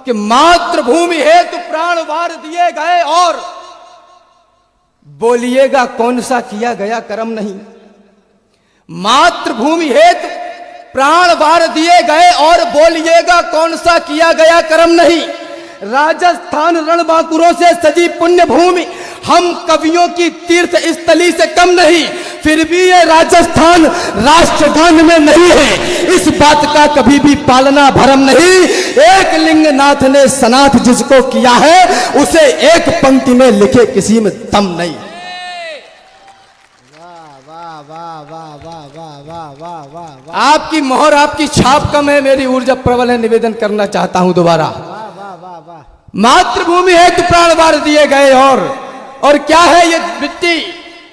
कि मातृभूमि हेतु प्राण वार दिए गए और बोलिएगा कौन सा किया गया कर्म नहीं। मातृभूमि हेतु प्राण वार दिए गए और बोलिएगा कौन सा किया गया कर्म नहीं। राजस्थान रणबांकुरों से सजी पुण्य भूमि हम कवियों की तीर्थ स्थली से कम नहीं, फिर भी ये राजस्थान राष्ट्रगान में नहीं है। इस बात का कभी भी पालना भरम नहीं। एक लिंगनाथ ने सनाथ जिसको किया है उसे एक पंक्ति में लिखे किसी में दम नहीं। आपकी मोहर आपकी छाप कम है, मेरी ऊर्जा प्रबल है, निवेदन करना चाहता हूं दोबारा। मातृभूमि हेतु प्राण वार दिए गए और क्या है ये मिट्टी,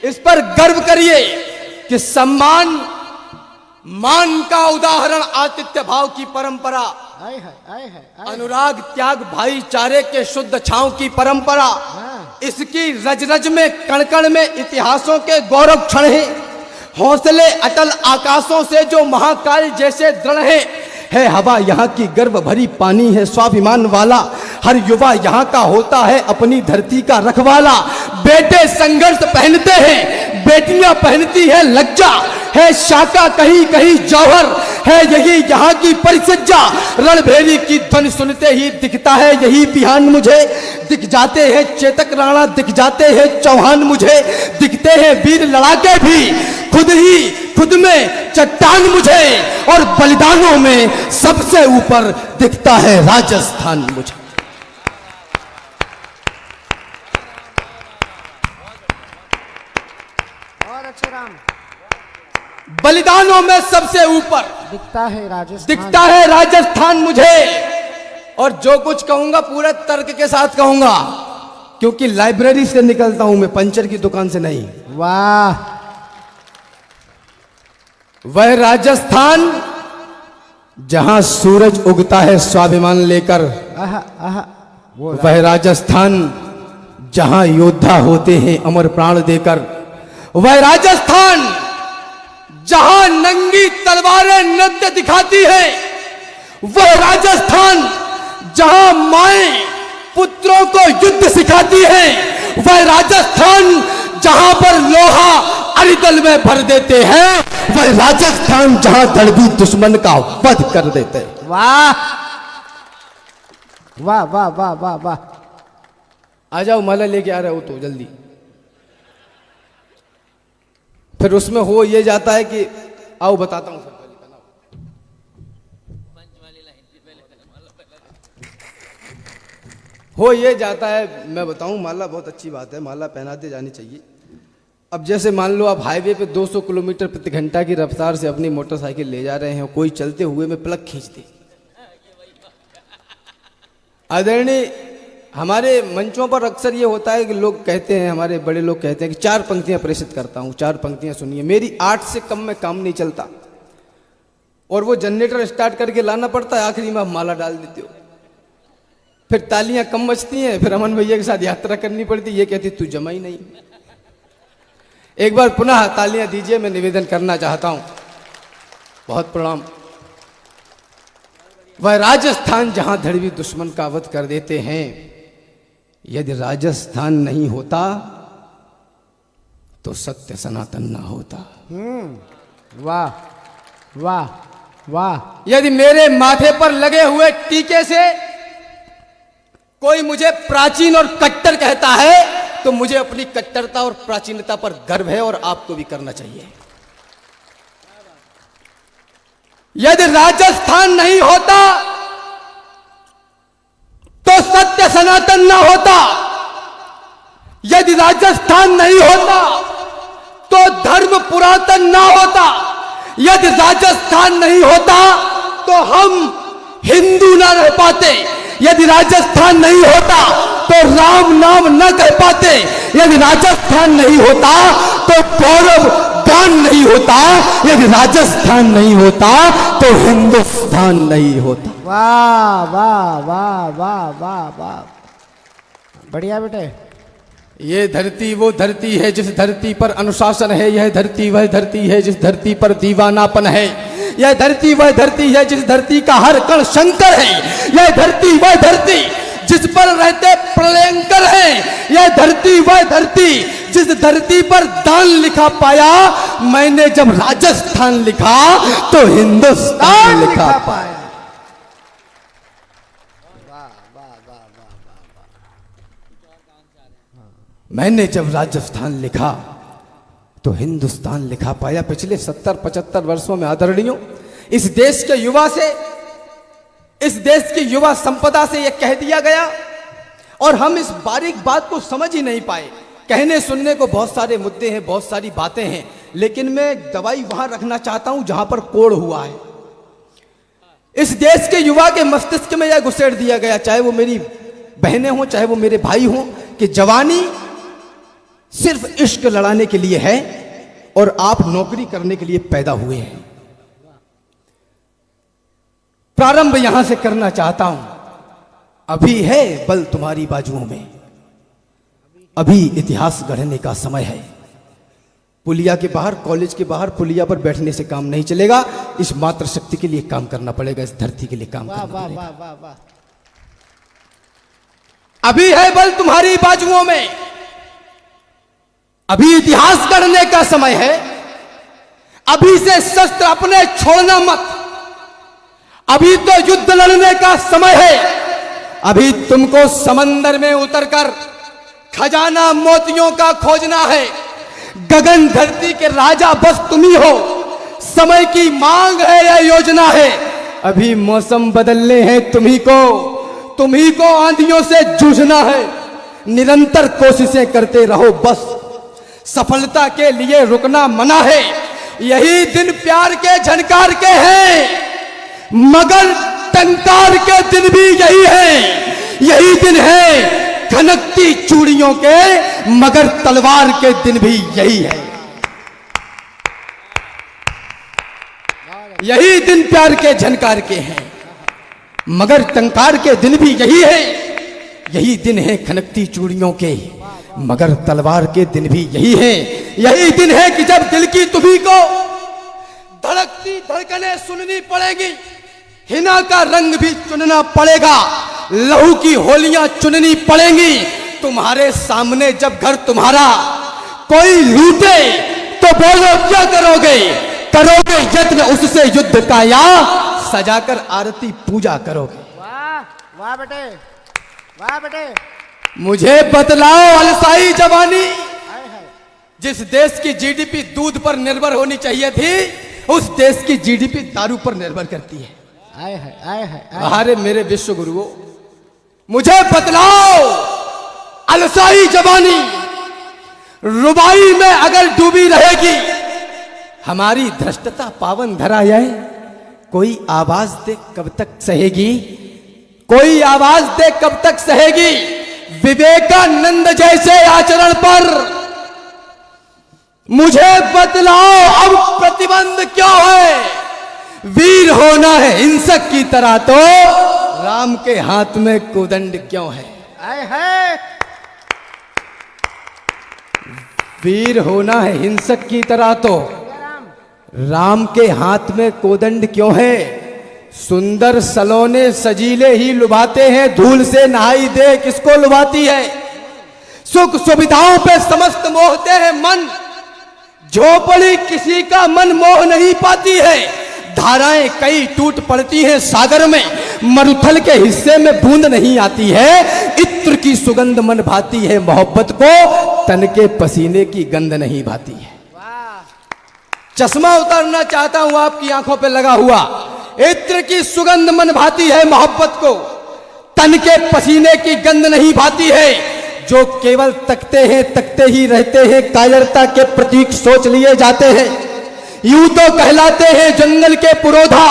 इस पर गर्व करिए कि सम्मान मान का उदाहरण आतिथ्य भाव की परंपरा, अनुराग त्याग भाईचारे के शुद्ध छांव की परंपरा, इसकी रज रज में कण कण में इतिहासों के गौरव क्षण है। हौसले अटल आकाशों से जो महाकाल जैसे दृढ़ है हवा यहाँ की गर्व भरी पानी है स्वाभिमान वाला। हर युवा यहाँ का होता है अपनी धरती का रखवाला। बेटे संघर्ष पहनते हैं, बेटियां पहनती है लज्जा, है शाका कहीं कहीं जौहर, है यही यहाँ की परिसज्जा। रणभेरी की ध्वनि सुनते ही दिखता है यही बिहान मुझे, दिख जाते हैं चेतक राणा, दिख जाते हैं चौहान, मुझे दिखते हैं वीर लड़ाके भी खुद में चट्टान मुझे, और बलिदानों में सबसे ऊपर दिखता है राजस्थान मुझे। और अच्छे राम, बलिदानों में सबसे ऊपर दिखता है राजस्थान मुझे। और जो कुछ कहूंगा पूरे तर्क के साथ कहूंगा, क्योंकि लाइब्रेरी से निकलता हूं मैं, पंचर की दुकान से नहीं। वाह, वह राजस्थान जहां सूरज उगता है स्वाभिमान लेकर, वह राजस्थान जहां योद्धा होते हैं अमर प्राण देकर, वह राजस्थान जहां नंगी तलवारें नृत्य दिखाती है, वह राजस्थान जहां माएं पुत्रों को युद्ध सिखाती है, वह राजस्थान जहां पर लोहा अरिदल में भर देते हैं, वह राजस्थान जहां दड़बी दुश्मन का वध कर देते हैं। वाह वाह वाह वाह वाह वाह। आ जाओ, माला लेके आ रहे हो तो जल्दी। फिर उसमें हो ये जाता है कि आओ बताता हूं, हो ये जाता है, मैं बताऊं, माला बहुत अच्छी बात है, माला पहनाते जानी चाहिए। अब जैसे मान लो आप हाईवे पे 200 किलोमीटर प्रति घंटा की रफ्तार से अपनी मोटरसाइकिल ले जा रहे हैं, कोई चलते हुए में प्लग खींच दे। आदरणीय, हमारे मंचों पर अक्सर ये होता है कि लोग कहते हैं, हमारे बड़े लोग कहते हैं कि 4 पंक्तियां प्रेषित करता हूं, 4 पंक्तियां सुनिए। मेरी 8 से कम में काम नहीं चलता, और वो जनरेटर स्टार्ट करके लाना पड़ता है, आखिरी में आप माला डाल देते हो, फिर तालियां कम बजती हैं, फिर अमन भैया के साथ यात्रा करनी पड़ती, ये कहती तू जमा ही नहीं। एक बार पुनः तालियां दीजिए, मैं निवेदन करना चाहता हूं। बहुत प्रणाम। वह राजस्थान जहां धड़वी दुश्मन का वध कर देते हैं, यदि राजस्थान नहीं होता तो सत्य सनातन ना होता। वाह वाह वाह। यदि मेरे माथे पर लगे हुए टीके से कोई मुझे प्राचीन और कट्टर कहता है, तो मुझे अपनी कट्टरता और प्राचीनता पर गर्व है, और आपको भी करना चाहिए। यदि राजस्थान नहीं होता तो सत्य सनातन ना होता। यदि राजस्थान नहीं होता तो धर्म पुरातन ना होता। यदि राजस्थान नहीं होता तो हम हिंदू ना रह पाते। यदि राजस्थान नहीं होता तो राम नाम न कह पाते। यदि राजस्थान नहीं होता तो गौरव गान नहीं होता। यदि राजस्थान नहीं होता तो हिंदुस्तान नहीं होता। वाह वाह वाह वाह वाह वाह, बढ़िया बेटे। ये धरती वो धरती है जिस धरती पर अनुशासन है। यह धरती वह धरती है जिस धरती पर दीवानापन है। यह धरती वह धरती है जिस धरती का हर कण शंकर है। यह धरती वह धरती यह धरती वह धरती जिस धरती पर दान लिखा पाया। मैंने जब राजस्थान लिखा तो हिंदुस्तान लिखा पाया। मैंने जब राजस्थान लिखा तो हिंदुस्तान लिखा पाया। पिछले 70-75 वर्षों में आदरणीयों, इस देश के युवा से, इस देश की युवा संपदा से यह कह दिया गया और हम इस बारीक बात को समझ ही नहीं पाए। कहने सुनने को बहुत सारे मुद्दे हैं, बहुत सारी बातें हैं, लेकिन मैं दवाई वहां रखना चाहता हूं जहां पर कोड़ हुआ है। इस देश के युवा के मस्तिष्क में यह घुसेड़ दिया गया, चाहे वो मेरी बहनें हों, चाहे वो मेरे भाई हों, कि जवानी सिर्फ इश्क लड़ाने के लिए है और आप नौकरी करने के लिए पैदा हुए हैं। प्रारंभ यहां से करना चाहता हूं। अभी है बल तुम्हारी बाजुओं में, अभी इतिहास गढ़ने का समय है। पुलिया के बाहर, कॉलेज के बाहर पुलिया पर बैठने से काम नहीं चलेगा। इस मातृशक्ति के लिए काम करना पड़ेगा, इस धरती के लिए काम करना पड़ेगा। अभी है बल तुम्हारी बाजुओं में, अभी इतिहास गढ़ने का समय है। अभी से शस्त्र अपने छोड़ना मत, अभी तो युद्ध लड़ने का समय है। अभी तुमको समंदर में उतरकर खजाना मोतियों का खोजना है। गगन धरती के राजा बस तुम ही हो, समय की मांग है, यह योजना है। अभी मौसम बदलने हैं तुम्ही को आंधियों से जूझना है। निरंतर कोशिशें करते रहो बस, सफलता के लिए रुकना मना है। यही दिन प्यार के झनकार के हैं, मगर टंकार के दिन भी यही है। यही दिन है खनकती चूड़ियों के, मगर तलवार के दिन भी यही है। यही दिन प्यार के झनकार के हैं, मगर टंकार के दिन भी यही है। यही दिन है खनकती चूड़ियों के, मगर तलवार के दिन भी यही है। यही दिन है कि जब दिल की तुम्ही को धड़कती धड़कनें सुननी पड़ेगी, हिना का रंग भी चुनना पड़ेगा, लहू की होलियां चुननी पड़ेंगी। तुम्हारे सामने जब घर तुम्हारा कोई लूटे तो बोलो क्या करोगे? करोगे यत्न उससे युद्ध का, या सजाकर आरती पूजा करोगे? वाह वाह बेटे, वाह बेटे। मुझे बतलाओ अलसाई जवानी, जिस देश की जीडीपी दूध पर निर्भर होनी चाहिए थी, उस देश की जीडीपी दारू पर निर्भर करती है। आए है, आए है, अरे मेरे विश्व गुरुओं, मुझे बतलाओ अलसाई जवानी रुबाई में अगर डूबी रहेगी, हमारी धृष्टता पावन धरा जाए, कोई आवाज दे कब तक सहेगी? कोई आवाज दे कब तक सहेगी? विवेकानंद जैसे आचरण पर मुझे बतलाओ अब प्रतिबंध क्यों है? वीर होना है हिंसक की तरह तो राम के हाथ में कोदंड क्यों है? आए है। वीर होना है हिंसक की तरह तो राम के हाथ में कोदंड क्यों है? सुंदर सलोने सजीले ही लुभाते हैं, धूल से नहाई दे किसको लुभाती है? सुख सुविधाओं पे समस्त मोहते हैं मन, झोपड़ी किसी का मन मोह नहीं पाती है। धाराएं कई टूट पड़ती हैं सागर में, मरुथल के हिस्से में बूंद नहीं आती है। इत्र की सुगंध मन भाती है मोहब्बत को, तन के पसीने की गंध नहीं भाती है। चश्मा उतारना चाहता हूं आपकी आंखों पे लगा हुआ। इत्र की सुगंध मन भाती है मोहब्बत को, तन के पसीने की गंध नहीं भाती है। जो केवल तकते ही रहते हैं, कायरता के प्रतीक सोच लिए जाते हैं। यूं तो कहलाते हैं जंगल के पुरोधा,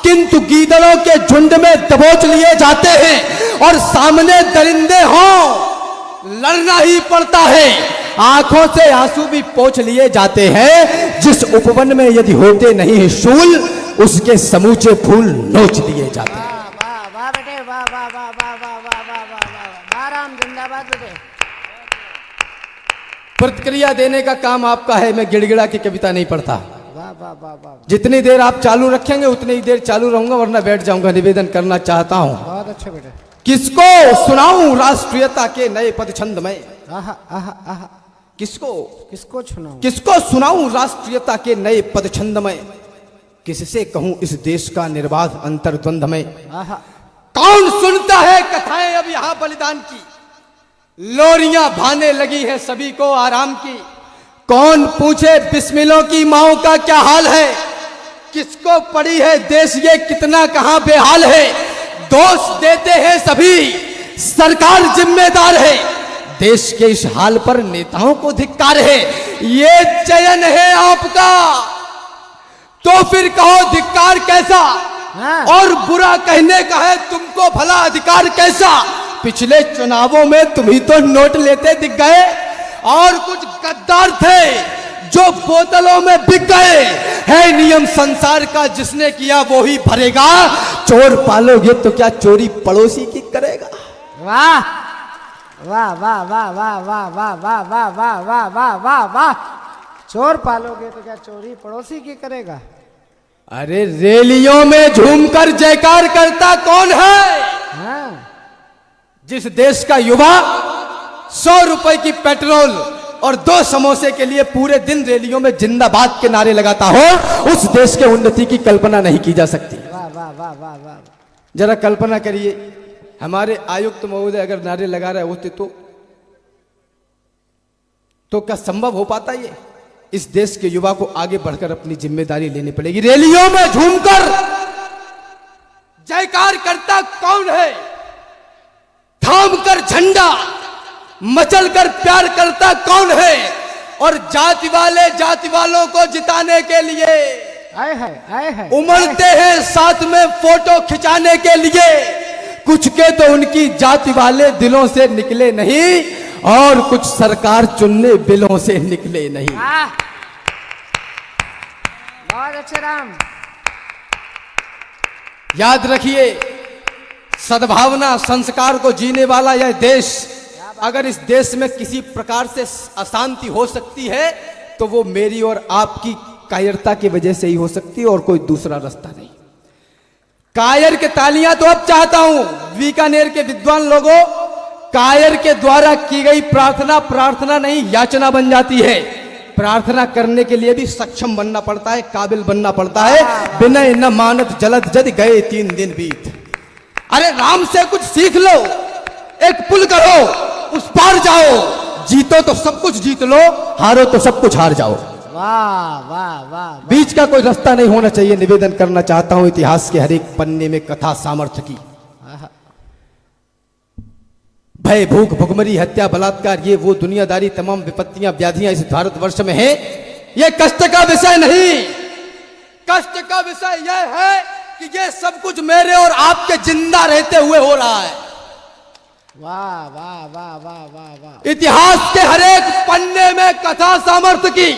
किंतु गीदड़ों के झुंड में दबोच लिए जाते हैं। और सामने दरिंदे हों लड़ना ही पड़ता है, आंखों से आंसू भी पोंछ लिए जाते हैं। जिस उपवन में यदि होते नहीं है शूल, उसके समूचे फूल नोच लिए जाते हैं। वाह वाह बेटे, वाह वाह वाह वाह वाह वाह वाह वाह वाह, राम जिंदाबाद बेटे। प्रतिक्रिया देने का काम आपका है, मैं गिड़गिड़ा की कविता नहीं पढ़ता। वाह वाह वाह वाह, जितनी देर आप चालू रखेंगे उतनी ही देर चालू रहूंगा, वरना बैठ जाऊंगा। निवेदन करना चाहता हूं, बहुत अच्छे बेटे। किसको सुनाऊं राष्ट्रीयता के नए पद छंद में? आहा आहा आहा, किसको किसको सुनाऊं? किसको सुनाऊं राष्ट्रीयता के नए पद छंद में? किससे कहूं इस देश का निर्बाध अंतर्द्वंद में? आहा, कौन सुनता है कथाएं अब यहां बलिदान की? लोरियां भाने लगी है सभी को आराम की। कौन पूछे बिस्मिलों की माओ का क्या हाल है? किसको पड़ी है देश ये कितना कहां बेहाल है? दोष देते हैं सभी, सरकार जिम्मेदार है। देश के इस हाल पर नेताओं को धिक्कार है। ये चयन है आपका तो फिर कहो धिक्कार कैसा? हाँ। और बुरा कहने का है तुमको भला अधिकार कैसा? पिछले चुनावों में तुम ही तो नोट लेते दिख गए और कुछ गद्दार थे जो बोतलों में बिक गए। है नियम संसार का, जिसने किया वो ही भरेगा। चोर पालोगे तो क्या चोरी पड़ोसी की करेगा? वाह वाह वाह वाह वाह वाह वाह वाह वाह वाह वाह वाह वाह वाह। चोर पालोगे तो क्या चोरी पड़ोसी की करेगा? अरे रैलियों में झूमकर जयकार करता कौन है? हाँ। जिस देश का युवा 100 रुपए की पेट्रोल और 2 समोसे के लिए पूरे दिन रैलियों में जिंदाबाद के नारे लगाता हो, उस देश के उन्नति की कल्पना नहीं की जा सकती। वाह वाह वाह वाह वाह। जरा कल्पना करिए, हमारे आयुक्त महोदय अगर नारे लगा रहे होते तो क्या संभव हो पाता ये? इस देश के युवा को आगे बढ़कर अपनी जिम्मेदारी लेनी पड़ेगी। रैलियों में झूमकर जयकार करता कौन है? थाम कर झंडा मचल कर प्यार करता कौन है? और जाति वाले जाति वालों को जिताने के लिए आए है उमड़ते हैं साथ में फोटो खिंचाने के लिए। कुछ के तो उनकी जाति वाले दिलों से निकले नहीं और कुछ सरकार चुनने बिलों से निकले नहीं। बहुत अच्छे राम। याद रखिए, सद्भावना संस्कार को जीने वाला यह देश, अगर इस देश में किसी प्रकार से अशांति हो सकती है तो वो मेरी और आपकी कायरता की वजह से ही हो सकती है और कोई दूसरा रास्ता नहीं। कायर के तालियां तो अब चाहता हूं बीकानेर के विद्वान लोगों। कायर के द्वारा की गई प्रार्थना प्रार्थना नहीं याचना बन जाती है। प्रार्थना करने के लिए भी सक्षम बनना पड़ता है, काबिल बनना पड़ता है। विनय न मानत जलद जद गए 3 दिन बीत। अरे राम से कुछ सीख लो, एक पुल करो, उस पार जाओ। जीतो तो सब कुछ जीत लो, हारो तो सब कुछ हार जाओ। वाह वाह वाह। बीच का कोई रास्ता नहीं होना चाहिए। निवेदन करना चाहता हूं इतिहास के हर एक पन्ने में कथा सामर्थ्य की। भय भूख भुखमरी हत्या बलात्कार ये वो दुनियादारी तमाम विपत्तियां व्याधियां इस भारतवर्ष में हैं। ये कष्ट का विषय नहीं। कष्ट का विषय यह है कि ये सब कुछ मेरे और आपके जिंदा रहते हुए हो रहा है। वाह वाह वाह वाह वाह वाह। इतिहास के हर एक पन्ने में कथा सामर्थ्य की।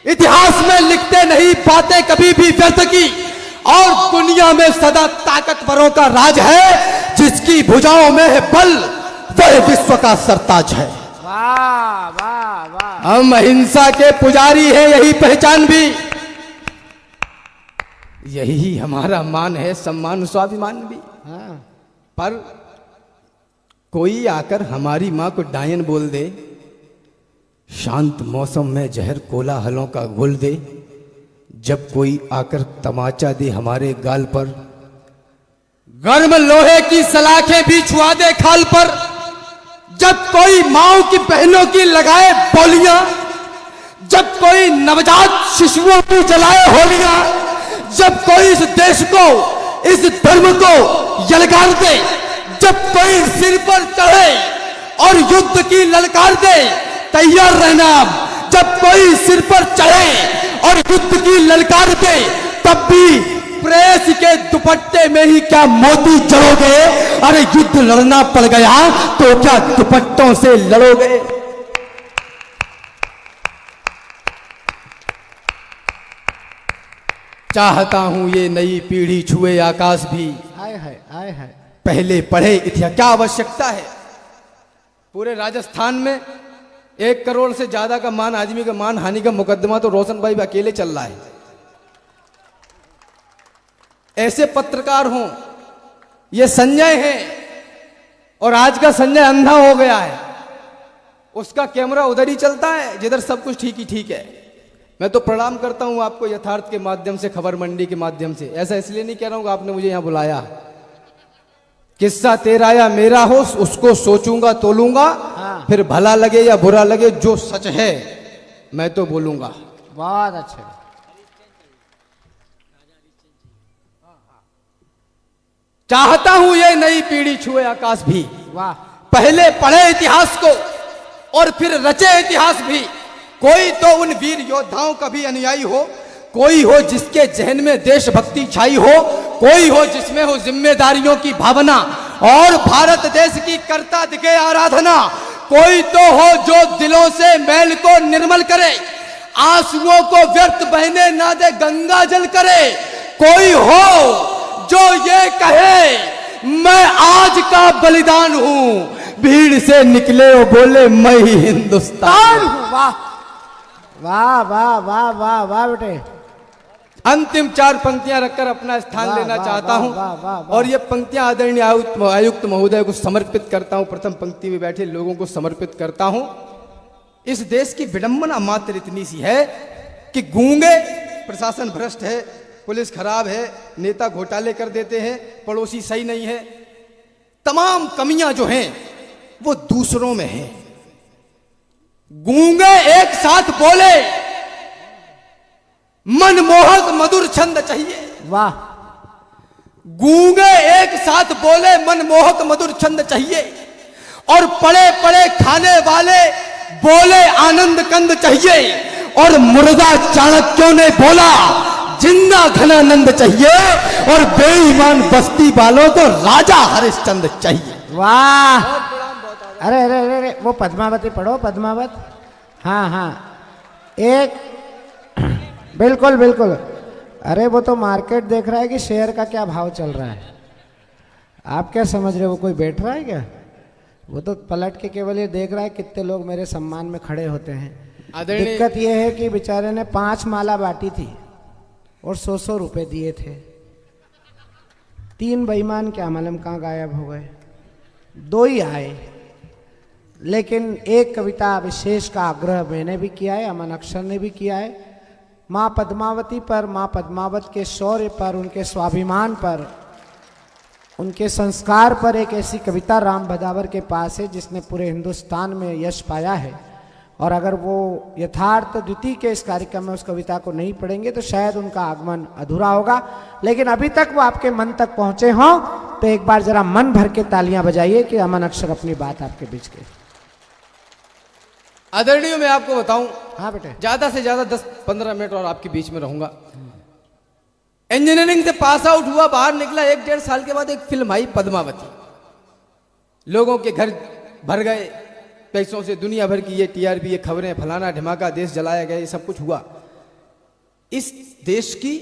इतिहास में लिखते नहीं बातें कभी भी व्यर्थ की। और दुनिया में सदा ताकतवरों का राज है। जिसकी भुजाओं में है बल वह विश्व का सरताज है। वाह वाह वाह। हम अहिंसा के पुजारी हैं, यही पहचान भी, यही हमारा मान है, सम्मान स्वाभिमान भी। हाँ। पर कोई आकर हमारी मां को डायन बोल दे, शांत मौसम में जहर कोलाहलों का घोल दे, जब कोई आकर तमाचा दे हमारे गाल पर, गर्म लोहे की सलाखें भी छुआ दे खाल पर, जब कोई माओ की बहनों की लगाए बोलियां, जब कोई नवजात शिशुओं की जलाए होलियां, जब कोई इस देश को इस धर्म को यलकार दे, जब कोई सिर पर चढ़े और युद्ध की ललकार दे, तैयार रहना। जब कोई सिर पर चढ़े और युद्ध की ललकार दे, तब भी प्रेस के दुपट्टे में ही क्या मोती जड़ोगे? अरे युद्ध लड़ना पड़ गया तो क्या दुपट्टों से लड़ोगे? चाहता हूं ये नई पीढ़ी छुए आकाश भी। आए है। पहले पढ़े इतिहास। क्या आवश्यकता है? पूरे राजस्थान में 1 करोड़ से ज्यादा का मान आदमी का मान हानि का मुकदमा तो रोशन भाई अकेले चल रहा है। ऐसे पत्रकार हों, ये संजय हैं, और आज का संजय अंधा हो गया है। उसका कैमरा उधर ही चलता है जिधर सब कुछ ठीक ही ठीक है। मैं तो प्रणाम करता हूं आपको यथार्थ के माध्यम से, खबर मंडी के माध्यम से। ऐसा इसलिए नहीं कह रहा हूं कि आपने मुझे यहां बुलाया। किस्सा तेरा या मेरा हो, उसको सोचूंगा तोलूंगा, हाँ। फिर भला लगे या बुरा लगे, जो सच है मैं तो बोलूंगा। बहुत अच्छे। चाहता हूं ये नई पीढ़ी छुए आकाश भी, वाह पहले पढ़े इतिहास को और फिर रचे इतिहास भी। कोई तो उन वीर योद्धाओं का भी अनुयायी हो, कोई हो जिसके जहन में देशभक्ति छाई हो, कोई हो जिसमें हो जिम्मेदारियों की भावना और भारत देश की करता दिखे आराधना, कोई तो हो जो दिलों से मैल को निर्मल करे, आंसुओं को व्यर्थ बहने ना दे गंगा जल करे, कोई हो जो ये कहे मैं आज का बलिदान हूं, भीड़ से निकले और बोले मैं ही हिंदुस्तान हूं। वाह वाह वाह वाह वाह वाह बेटे। अंतिम 4 पंक्तियां रखकर अपना स्थान वाह, लेना वाह, चाहता वाह, हूं वाह, वाह, वाह। और ये पंक्तियां आदरणीय आयुक्त महोदय को समर्पित करता हूं, प्रथम पंक्ति में बैठे लोगों को समर्पित करता हूं। इस देश की विडंबना मात्र इतनी सी है कि गूंगे प्रशासन भ्रष्ट है, पुलिस खराब है, नेता घोटाले कर देते हैं, पड़ोसी सही नहीं है, तमाम कमियां जो हैं वो दूसरों में हैं। गूंगे एक साथ बोले मनमोहक मधुर छंद चाहिए। वाह गूंगे एक साथ बोले मनमोहक मधुर छंद चाहिए और पड़े पड़े खाने वाले बोले आनंद कंद चाहिए और मुर्दा चाणक्यों ने बोला जिंदा घनानंद चाहिए और बेईमान बस्ती वालों को राजा हरिश्चंद्र चाहिए। वाह। अरे अरे अरे अरे वो पद्मावती पढ़ो, पद्मावत। हाँ हाँ एक बिल्कुल बिल्कुल। अरे वो तो मार्केट देख रहा है कि शेयर का क्या भाव चल रहा है। आप क्या समझ रहे हो, वो कोई बैठ रहा है क्या? वो तो पलट के केवल ये देख रहा है कितने लोग मेरे सम्मान में खड़े होते हैं। दिक्कत ये है कि बेचारे ने 5 माला बांटी थी और 100 रुपए दिए थे। 3 बेईमान क्या मालूम कहाँ गायब हो गए, 2 ही आए। लेकिन एक कविता विशेष का आग्रह मैंने भी किया है, अमन अक्षर ने भी किया है। माँ पद्मावती पर, माँ पद्मावत के शौर्य पर, उनके स्वाभिमान पर, उनके संस्कार पर एक ऐसी कविता राम भदावर के पास है जिसने पूरे हिंदुस्तान में यश पाया है। और अगर वो यथार्थ द्वितीय के इस कार्यक्रम में उस कविता को नहीं पढ़ेंगे तो शायद उनका आगमन अधूरा होगा। लेकिन अभी तक वो आपके मन तक पहुंचे हों तो एक बार जरा मन भर के तालियां बजाइए कि अमन अक्षर अपनी बात आपके बीच के। आदरणीय मैं आपको बताऊं, हाँ बेटे, ज्यादा से ज्यादा 10-15 मिनट और आपके बीच में रहूंगा। इंजीनियरिंग से पास आउट हुआ, बाहर निकला, 1-1.5 साल के बाद एक फिल्म आई पद्मावती। लोगों के घर भर गए पैसों से, दुनिया भर की ये टीआरपी, ये खबरें, फलाना ढिमाका, देश जलाया गया, ये सब कुछ हुआ। इस देश की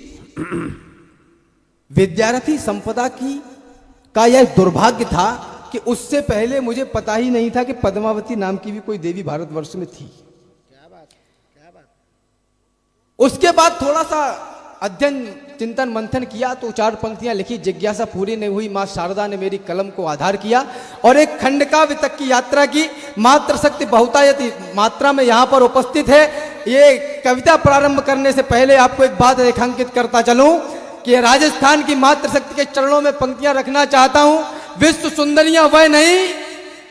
विद्यार्थी संपदा का यह दुर्भाग्य था कि उससे पहले मुझे पता ही नहीं था कि पद्मावती नाम की भी कोई देवी भारतवर्ष में थी। क्या बात। उसके बाद थोड़ा सा अध्ययन चिंतन मंथन किया तो 4 पंक्तियां लिखी, जिज्ञासा पूरी नहीं हुई, मां शारदा ने मेरी कलम को आधार किया और एक खंडकाव्य तक की यात्रा की। मात्र शक्ति बहुतायत मात्रा में यहां पर उपस्थित है। ये कविता प्रारंभ करने से पहले आपको एक बात रेखांकित करता चलूं कि राजस्थान की मात्र शक्ति के चरणों में पंक्तियां रखना चाहता हूं। विश्व सुंदरियां वह नहीं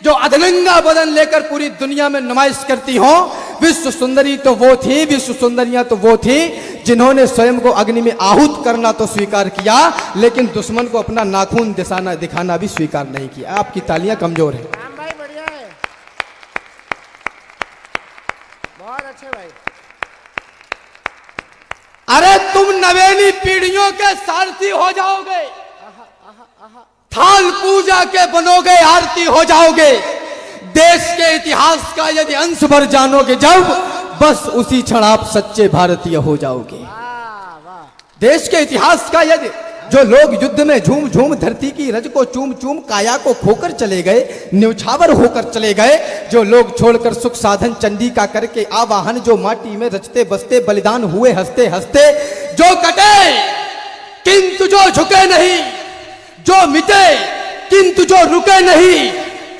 जो अधनंगा बदन लेकर पूरी दुनिया में नुमाइश करती हो। विश्व सुंदरी तो वो थी, विश्व सुंदरियां तो वो थी जिन्होंने स्वयं को अग्नि में आहूत करना तो स्वीकार किया, लेकिन दुश्मन को अपना नाखून दिखाना भी स्वीकार नहीं किया। आपकी तालियां कमजोर हैं। राम भाई बढ़िया है, बहुत अच्छे भाई। अरे तुम नवेली पीढ़ियों के सारथी हो जाओगे, थाल पूजा के बनोगे, आरती हो जाओगे। देश के इतिहास का यदि अंश भर जानोगे जब, बस उसी क्षण आप सच्चे भारतीय हो जाओगे। देश के इतिहास का यदि जो लोग युद्ध में झूम झूम धरती की रज को चूम चूम काया को खोकर चले गए, न्यौछावर होकर चले गए, जो लोग छोड़कर सुख साधन चंडी का करके आवाहन, जो माटी में रचते बसते बलिदान हुए हंसते हंसते, जो कटे किंतु जो झुके नहीं, जो मिटे किंतु जो रुके नहीं,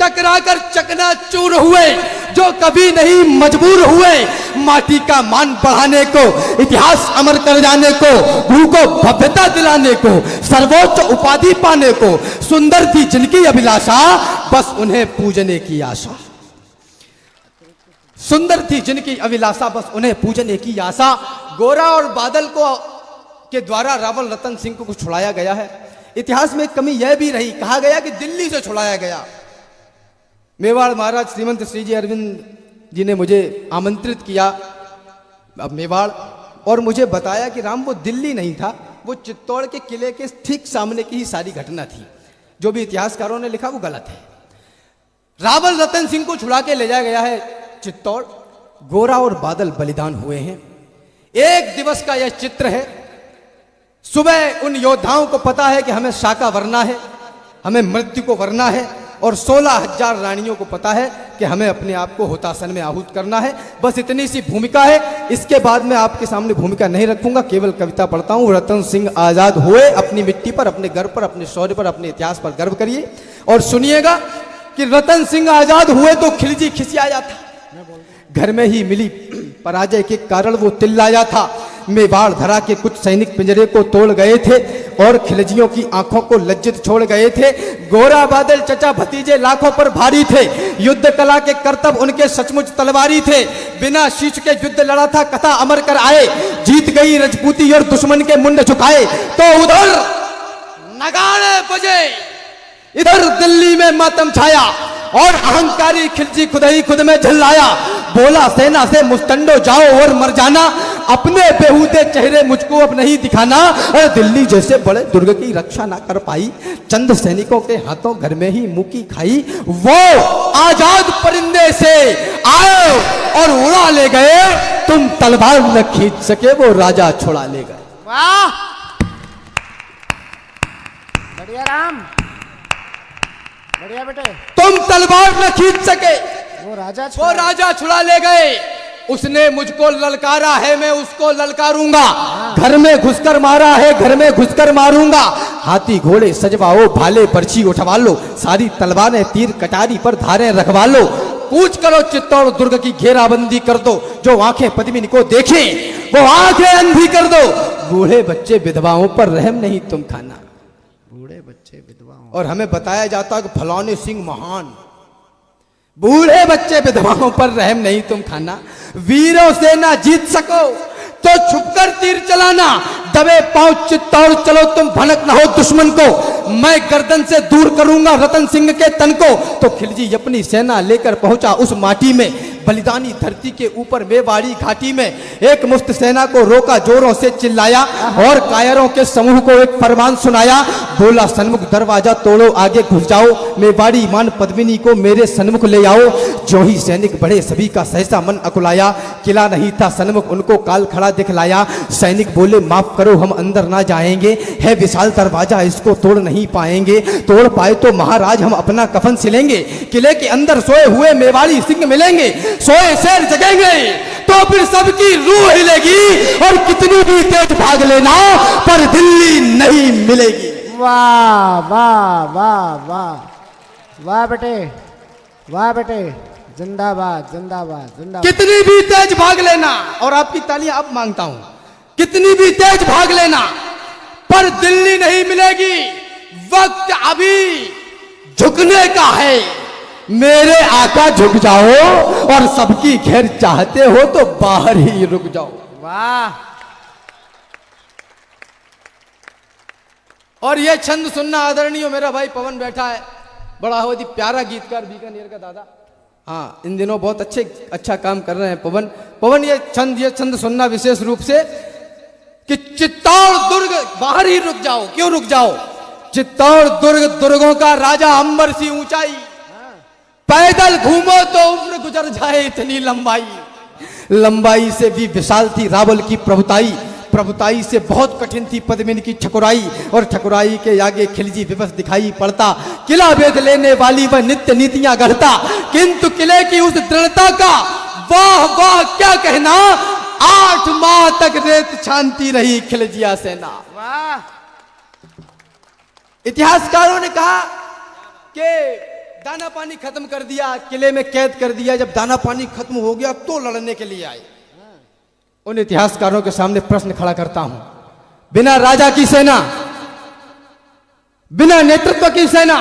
टकराकर चकनाचूर हुए, जो कभी नहीं मजबूर हुए माटी का मान बढ़ाने को, इतिहास अमर कर जाने को, भू को भव्यता दिलाने को, सर्वोच्च उपाधि पाने को। सुंदर थी जिनकी अभिलाषा, बस उन्हें पूजने की आशा। सुंदर थी जिनकी अभिलाषा, बस उन्हें पूजने की आशा। गोरा और बादल को के द्वारा रावल रतन सिंह को छुड़ाया गया है। इतिहास में एक कमी यह भी रही, कहा गया कि दिल्ली से छुड़ाया गया। मेवाड़ महाराज श्रीमंत श्री जी अरविंद जी ने मुझे आमंत्रित किया अब मेवाड़, और मुझे बताया कि राम वो दिल्ली नहीं था, वो चित्तौड़ के किले के ठीक सामने की ही सारी घटना थी। जो भी इतिहासकारों ने लिखा वो गलत है। रावल रतन सिंह को छुड़ा के ले जाया गया है चित्तौड़। गोरा और बादल बलिदान हुए हैं। एक दिवस का यह चित्र है। सुबह उन योद्धाओं को पता है कि हमें शाका वरना है, हमें मृत्यु को वरना है, और 16,000 रानियों को पता है कि हमें अपने आप को होतासन में आहूत करना है। बस इतनी सी भूमिका है। इसके बाद मैं आपके सामने भूमिका नहीं रखूंगा, केवल कविता पढ़ता हूं। रतन सिंह आजाद हुए, अपनी मिट्टी पर, अपने गर्व पर, अपने शौर्य पर, अपने इतिहास पर गर्व करिए। और सुनिएगा कि रतन सिंह आजाद हुए तो खिलजी खिसियाया था, घर में ही मिली पराजय के कारण वो तिल्लाया था। मेवाड़ धरा के कुछ सैनिक पिंजरे को तोड़ गए थे और खिलजियों की आंखों को लज्जित छोड़ गए थे। गोरा बादल चचा भतीजे लाखों पर भारी थे। युद्ध कला के करतब उनके सचमुच तलवारी थे। बिना शीश के युद्ध लड़ा था, कथा अमर कर आए। जीत गई रजपूती और दुश्मन के मुंड झुकाए। तो उधर नगाड़े बजे, इधर दिल्ली में मातम छाया, और अहंकारी खिलजी खुद ही खुद में झल्लाया। बोला सेना से मुस्तंडो जाओ और मर जाना, अपने बेहूदे चेहरे मुझको अब नहीं दिखाना। और दिल्ली जैसे बड़े दुर्ग की रक्षा ना कर पाई, चंद सैनिकों के हाथों घर में ही मुकी खाई। वो आजाद परिंदे से आए और उड़ा ले गए, तुम तलवार न खींच सके वो राजा छुड़ा ले गए। वाह, बढ़िया राम, बढ़िया बेटे। तुम तलवार न खींच सके वो राजा छुड़ा ले गए। उसने मुझको ललकारा है, मैं उसको ललकारूंगा। घर में घुसकर मारा है, घर में घुसकर मारूंगा। हाथी घोड़े सजवाओ, भाले पर्ची उठवा लो, सारी तलवारें तीर कटारी पर धारें रखवा लो। कूच करो चित्तौड़ दुर्ग की घेराबंदी कर दो, जो आंखें पद्मिनी को देखें वो आंखें अंधी कर दो। बूढ़े बच्चे विधवाओं पर रहम नहीं तुम खाना। बूढ़े बच्चे विधवाओं, और हमें बताया जाता है कि फलाने सिंह महान। बूढ़े बच्चे विधवाओं पर रहम नहीं तुम खाना। वीरों से ना जीत सको तो छुपकर तीर चलाना। दबे पांव चित्तौड़ चलो तुम, भनक न हो दुश्मन को। मैं गर्दन से दूर करूंगा रतन सिंह के तन को। तो खिलजी अपनी सेना लेकर पहुंचा उस माटी में, बलिदानी धरती के ऊपर मेवाड़ी घाटी में। एक मुफ्त सेना को रोका, जोरों से चिल्लाया, और कायरों के समूह को एक फरमान सुनाया। बोला सन्मुख दरवाजा तोड़ो, आगे घुस जाओ, मेवाड़ी मान पद्मिनी को मेरे सन्मुख ले आओ। जो ही सैनिक बढ़े सभी का सहसा मन अकुलाया। किला नहीं था सन्मुख उनको काल खड़ा दिखलाया। सैनिक बोले माफ करो हम अंदर ना जाएंगे, है विशाल दरवाजा इसको तोड़ नहीं पाएंगे। तोड़ पाए तो महाराज हम अपना कफन सिलेंगे। किले के अंदर सोए हुए मेवाड़ी सिंह मिलेंगे। सोए शेर जगेंगे तो फिर सबकी रूह हिलेगी, और कितनी भी तेज भाग लेना पर दिल्ली नहीं मिलेगी। वाह वाह वाह वाह वाह बेटे, वाह बेटे, जिंदाबाद जिंदाबाद जिंदाबाद। कितनी भी तेज भाग लेना, और आपकी तालियां अब मांगता हूं, कितनी भी तेज भाग लेना पर दिल्ली नहीं मिलेगी। वक्त अभी झुकने का है। मेरे आका झुक जाओ, और सबकी खैर चाहते हो तो बाहर ही रुक जाओ। वाह। और ये छंद सुनना आदरणीय मेरा भाई पवन बैठा है, बड़ा बहुत ही प्यारा गीतकार बीकानेर का दादा। हाँ, इन दिनों बहुत अच्छा काम कर रहे हैं पवन। ये छंद सुनना विशेष रूप से कि चित्तौड़ दुर्ग बाहर ही रुक जाओ। क्यों रुक जाओ? चित्तौड़ दुर्ग दुर्गों का राजा, अंबर सी ऊंचाई, पैदल घूमो तो उम्र गुजर जाए इतनी लंबाई से भी विशाल थी रावल की प्रभुताई से बहुत कठिन थी पद्मिनी की ठकुराई, और ठकुराई के आगे खिलजी विवश दिखाई पड़ता। किला भेद लेने वाली वह नित्य नीतियां गढ़ता, किंतु किले की उस दृढ़ता का वाह वाह क्या कहना। 8 माह तक रेत छानती रही खिलजिया सेना। वाह। इतिहासकारों ने कहा कि दाना पानी खत्म कर दिया, किले में कैद कर दिया। जब दाना पानी खत्म हो गया तो लड़ने के लिए आए। उन इतिहासकारों के सामने प्रश्न खड़ा करता हूं, बिना राजा की सेना, बिना नेतृत्व की सेना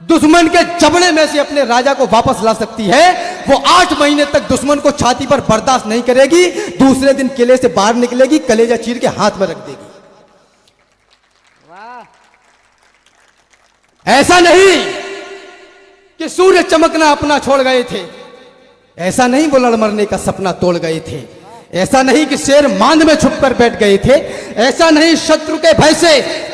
दुश्मन के जबड़े में से अपने राजा को वापस ला सकती है। वो 8 महीने तक दुश्मन को छाती पर बर्दाश्त नहीं करेगी, दूसरे दिन किले से बाहर निकलेगी, कलेजा चीर के हाथ में रख देगी। ऐसा नहीं कि सूर्य चमकना अपना छोड़ गए थे, ऐसा नहीं वो लड़ मरने का सपना तोड़ गए थे, ऐसा नहीं कि शेर मांद में छुप कर बैठ गए थे, ऐसा नहीं शत्रु के भय से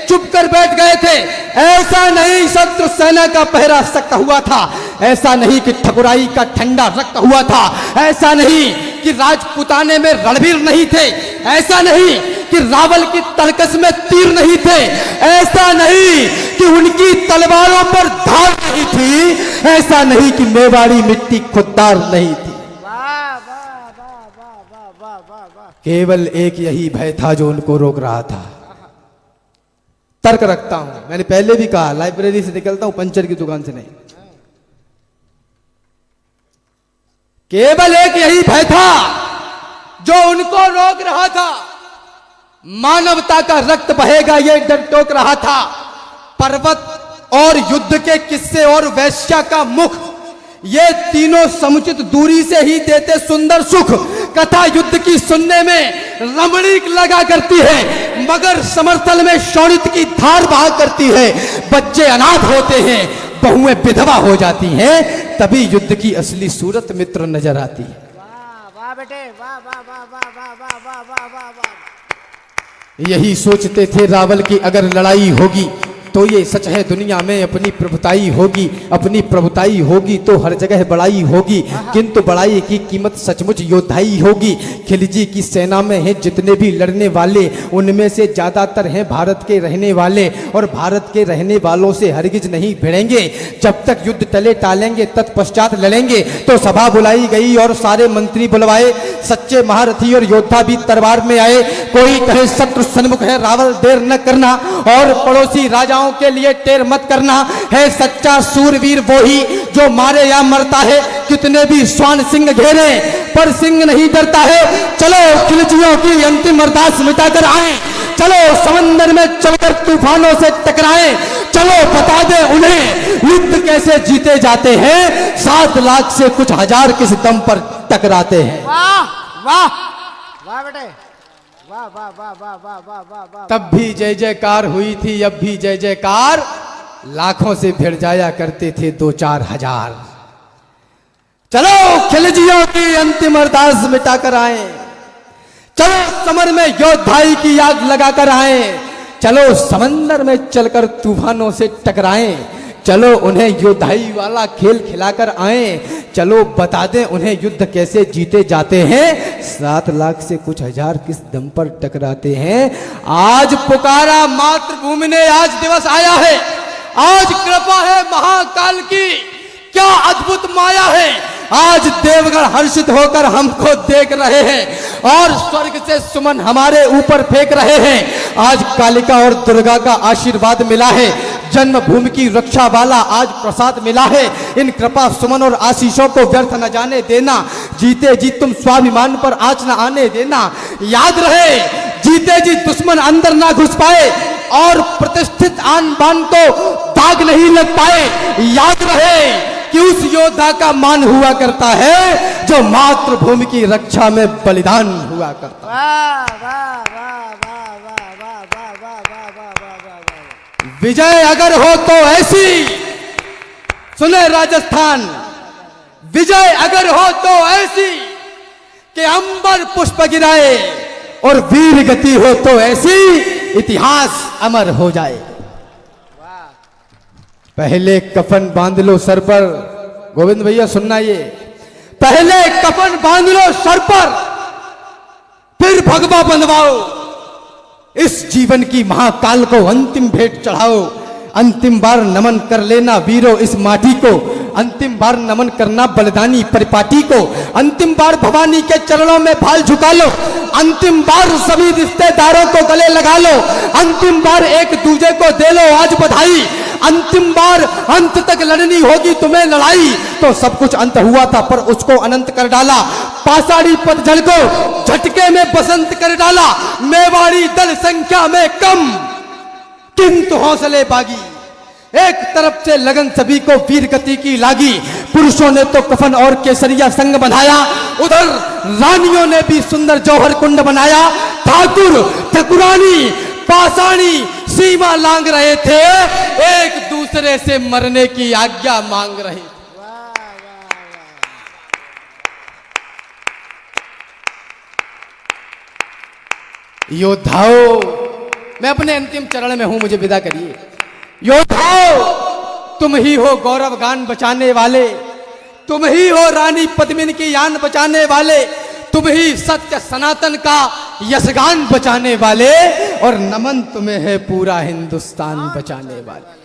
चुप कर बैठ गए थे, ऐसा नहीं शत्रु सेना का पहरा सख्त हुआ था, ऐसा नहीं कि ठकुराई का ठंडा रक्त हुआ था, ऐसा नहीं कि राजपुताने में रणवीर नहीं थे, ऐसा नहीं कि रावल की तलकस में तीर नहीं थे, ऐसा नहीं कि उनकी तलवारों पर धार नहीं थी, ऐसा नहीं कि मेवाड़ी मिट्टी खुददार नहीं थी। केवल एक यही भय था जो उनको रोक रहा था। तर्क रखता हूं, मैंने पहले भी कहा, लाइब्रेरी से निकलता हूं, पंचर की दुकान से नहीं। केवल एक यही भय था जो उनको रोक रहा था। मानवता का रक्त बहेगा ये डर टोक रहा था। पर्वत और युद्ध के किस्से और वैश्या का मुख, ये तीनों समुचित दूरी से ही देते सुंदर सुख। कथा युद्ध की सुनने में रमणीक लगा करती है, मगर समर्थल में शोणित की धार बहा करती है। बच्चे अनाथ होते हैं, बहुएं विधवा हो जाती हैं, तभी युद्ध की असली सूरत मित्र नजर आती है। वाह वाह बेटे, वाह वाह वाह वाह वाह वाह वाह वाह वाह वाह। यही सोचते थे रावल की अगर लड़ाई होगी तो ये सच है दुनिया में अपनी प्रभुताई होगी, अपनी प्रभुताई होगी तो हर जगह बड़ाई होगी, किंतु बड़ाई की कीमत सचमुच योद्धाई होगी। खिलजी की सेना में हैं जितने भी लड़ने वाले, उनमें से ज्यादातर हैं भारत के रहने वाले, और भारत के रहने वालों से हरगिज नहीं भिड़ेंगे। जब तक युद्ध टले टालेंगे तत्पश्चात लड़ेंगे। तो सभा बुलाई गई और सारे मंत्री बुलवाए, सच्चे महारथी और योद्धा भी दरबार में आए। कोई कहे शत्रु सन्मुख है रावल, देर न करना, और पड़ोसी राजाओं के लिए टेर मत करना। है सच्चा सूरवीर वो ही जो मारे या मरता है, कितने भी स्वान सिंह घेरे पर सिंह नहीं डरता है। चलो खिलजियों की अंतिम अरदास मिटाकर आए, चलो समंदर में चलकर तूफानों से टकराएं, चलो बता दे उन्हें युद्ध कैसे जीते जाते हैं। 7 लाख से कुछ हजार किस दम पर टकराते हैं। वाह वाह वाह बेटे, वाह वाह वाह वाह वाह वाह वाह वाह। तब भी जय जयकार हुई थी, अब भी जय जयकार, लाखों से भिड़ जाया करते थे 2-4 हजार। चलो खिलजियों की अंतिम अरदास मिटाकर आए, चलो समर में योद्धाई की आग लगाकर आए, चलो समंदर में चलकर तूफानों से टकराएं, चलो उन्हें योद्धाई वाला खेल खिलाकर आए, चलो बता दें उन्हें युद्ध कैसे जीते जाते हैं। 7 लाख से कुछ हजार किस दम पर टकराते हैं। आज पुकारा मातृभूमि ने, आज दिवस आया है, आज कृपा है महाकाल की, क्या अद्भुत माया है। आज देवगण हर्षित होकर हमको देख रहे हैं और स्वर्ग से सुमन हमारे ऊपर फेंक रहे हैं। आज कालिका और दुर्गा का आशीर्वाद मिला है, जन्मभूमि की रक्षा वाला आज प्रसाद मिला है। इन कृपा सुमन और आशीषों को व्यर्थ न जाने देना, जीते जी तुम स्वाभिमान पर आँच न आने देना। याद रहे जीते जी दुश्मन अंदर ना घुस पाए और प्रतिष्ठित आन बान को दाग नहीं लग पाए। याद रहे कि उस योद्धा का मान हुआ करता है जो मातृभूमि की रक्षा में बलिदान हुआ करता है। वाह वाह वाह वाह वाह वाह वाह वाह वाह वाह वाह वाह। विजय अगर हो तो ऐसी, सुने राजस्थान, विजय अगर हो तो ऐसी कि अंबर पुष्प गिराए, और वीर गति हो तो ऐसी इतिहास अमर हो जाए। पहले कफन बांध लो सर पर, गोविंद भैया सुनना, ये पहले कफन बांध लो सर पर, फिर भगवा बंधवाओ। इस जीवन की महाकाल को अंतिम भेंट चढ़ाओ। अंतिम बार नमन कर लेना वीरों इस माटी को, अंतिम बार नमन करना बलिदानी परिपाटी को, अंतिम बार भवानी के चरणों में भाल झुका लो, अंतिम बार सभी रिश्तेदारों को गले लगा लो, अंतिम बार एक दूजे को दे लो आज बधाई, अंतिम बार अंत तक लड़नी होगी तुम्हें लड़ाई। तो सब कुछ अंत हुआ था पर उसको अनंत कर डाला, पाषाणी पतझड़ को झटके में बसंत कर डाला। मेवाड़ी दल संख्या में कम किंतु हौसले बागी, एक तरफ से लगन सभी को वीर गति की लागी। पुरुषों ने तो कफन और केसरिया संग बनाया, उधर रानियों ने भी सुंदर जौहर कुंड बनाया। ठाकुर ठकुरानी पाषाणी सीमा लांग रहे थे, एक दूसरे से मरने की आज्ञा मांग रहे थे। योद्धाओं, मैं अपने अंतिम चरण में हूं, मुझे विदा करिए। योद्धाओं, तुम ही हो गौरव गान बचाने वाले, तुम ही हो रानी पद्मिनी की यान बचाने वाले, तुम ही सत्य सनातन का यशगान बचाने वाले, और नमन तुम्हें है पूरा हिंदुस्तान बचाने वाले।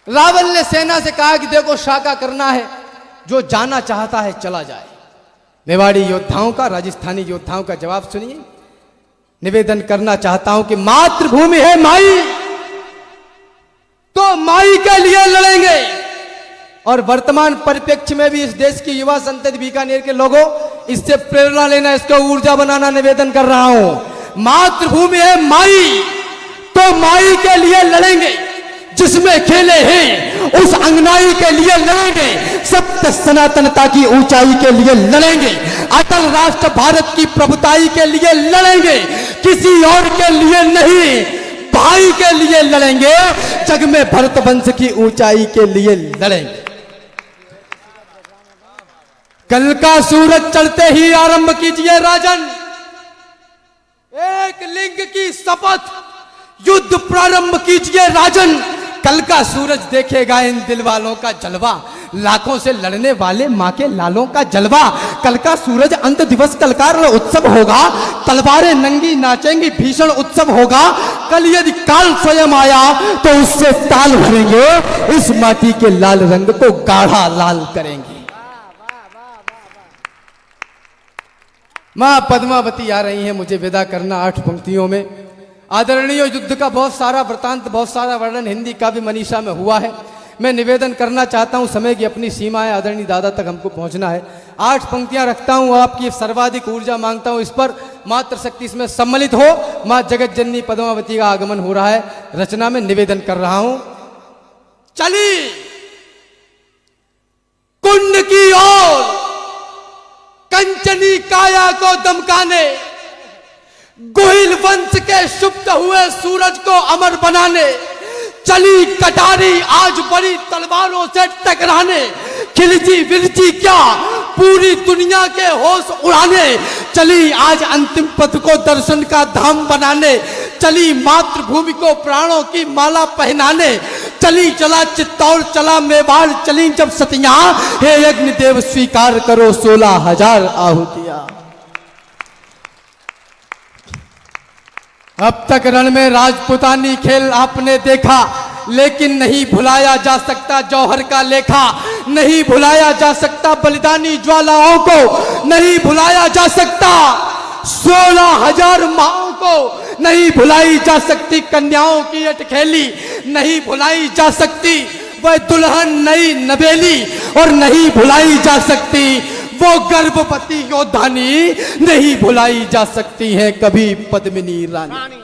रावण ने सेना से कहा कि देखो शाका करना है, जो जाना चाहता है चला जाए। मेवाड़ी योद्धाओं का, राजस्थानी योद्धाओं का जवाब सुनिए। निवेदन करना चाहता हूं कि मातृभूमि है माई, तो माई के लिए लड़ेंगे। और वर्तमान परिप्रेक्ष्य में भी इस देश की युवा संतति, बीकानेर के लोगों, इससे प्रेरणा लेना, इसको ऊर्जा बनाना निवेदन कर रहा हूं। मातृभूमि है माई, तो माई के लिए लड़ेंगे। जिसमें खेले हैं उस अंगनाई के लिए लड़ेंगे, सत्य सनातनता की ऊंचाई के लिए लड़ेंगे, अटल राष्ट्र भारत की प्रभुताई के लिए लड़ेंगे, किसी और के लिए नहीं, भाई के लिए लड़ेंगे, जग में भरत वंश की ऊंचाई के लिए लड़ेंगे। कल का सूरज चढ़ते ही आरंभ कीजिए राजन, एक लिंग की शपथ, युद्ध प्रारंभ कीजिए राजन। कल का सूरज देखेगा इन दिल वालों का जलवा, लाखों से लड़ने वाले मां के लालों का जलवा। कल का सूरज अंत दिवस कल का उत्सव होगा, तलवारें नंगी नाचेंगी, भीषण उत्सव होगा। कल यदि काल स्वयं आया तो उससे ताल भरेंगे, इस माटी के लाल रंग को गाढ़ा लाल करेंगे। मां पद्मावती आ रही हैं मुझे विदा करना 8 पंक्तियों में। आदरणीय युद्ध का बहुत सारा वृतांत, बहुत सारा वर्णन हिंदी काव्य मनीषा में हुआ है। मैं निवेदन करना चाहता हूं, समय की अपनी सीमा है, आदरणीय दादा तक हमको पहुंचना है। 8 पंक्तियां रखता हूं, आपकी सर्वाधिक ऊर्जा मांगता हूं, इस पर मातृशक्ति इसमें सम्मिलित हो। मां जगत जननी पद्मावती का आगमन हो रहा है, रचना में निवेदन कर रहा हूं। चली कुंड की ओर कंचनी काया को दमकाने, गोहिल वंश के सुप्त हुए सूरज को अमर बनाने, चली कटारी आज बड़ी तलवारों से टकराने, खिलची विरची क्या पूरी दुनिया के होश उड़ाने, चली आज अंतिम पथ को दर्शन का धाम बनाने, चली मातृभूमि को प्राणों की माला पहनाने, चली चला चित्तौड़ चला मेवाड़ चली जब सतियां, हे अग्निदेव स्वीकार करो 16,000 आहुतियां। अब तक रण में राजपुतानी खेल आपने देखा, लेकिन नहीं भुलाया जा सकता जौहर का लेखा, नहीं भुलाया जा सकता बलिदानी ज्वालाओं को, नहीं भुलाया जा सकता 16,000 माओं को, नहीं भुलाई जा सकती कन्याओं की अटखेली, नहीं भुलाई जा सकती वह दुल्हन नई नवेली, और नहीं भुलाई जा सकती वो गर्भवती योद्धानी, नहीं भुलाई जा सकती है कभी पद्मिनी रानी।